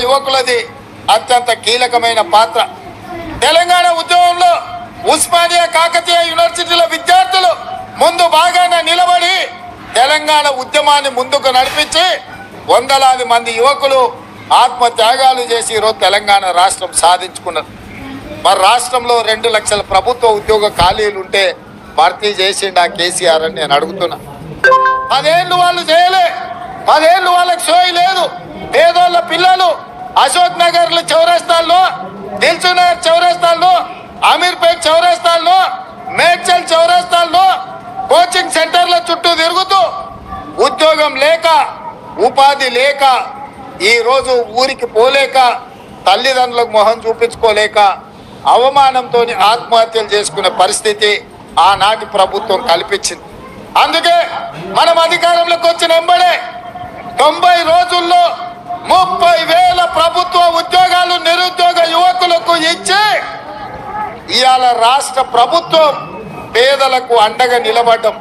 యువకులది అత్యంత కీలకమైన పాత్ర. తెలంగాణ ఉద్యమంలో ఉస్మానియా కాకతీయ యూనివర్సిటీల విద్యార్థులు ముందు బాగానే నిలబడి తెలంగాణ ఉద్యమాన్ని ముందుకు నడిపించి వందలాది మంది యువకులు ఆత్మత్యాగాలు చేసి ఈరోజు తెలంగాణ రాష్ట్రం సాధించుకున్నారు. మరి రాష్ట్రంలో 2 లక్షల ప్రభుత్వ ఉద్యోగ ఖాళీలు ఉంటే భర్తీ చేసిండు ఆ కేసీఆర్ అని నేను అడుగుతున్నా. 10 ఏళ్ళు వాళ్ళు చేయలే, 10 ఏళ్ళు వాళ్ళకి సోయి లేదు. పేదోళ్ళ పిల్లలు అశోక్ నగర్ చౌరస్తాల్లో, దిల్సుఖ్నగర్ చౌరస్తాల్లో, అమీర్పేట్ చౌరస్తాల్లో, మేడ్చల్ చౌరస్తాల్లో కోచింగ్ సెంటర్ల చుట్టూ తిరుగుతూ ఉద్యోగం లేక, ఉపాధి లేక, ఈరోజు ఊరికి పోలేక, తల్లిదండ్రులకు మొహం చూపించుకోలేక అవమానంతో ఆత్మహత్యలు చేసుకునే పరిస్థితి ఆనాటి ప్రభుత్వం కల్పించింది. అందుకే మనం అధికారంలోకి వచ్చిన వెంబడే 90 రోజుల్లో 30,000 ప్రభుత్వ ఉద్యోగాలు నిరుద్యోగ యువకులకు ఇచ్చి ఇవాళ రాష్ట్ర ప్రభుత్వం పేదలకు అండగా నిలబడ్డం.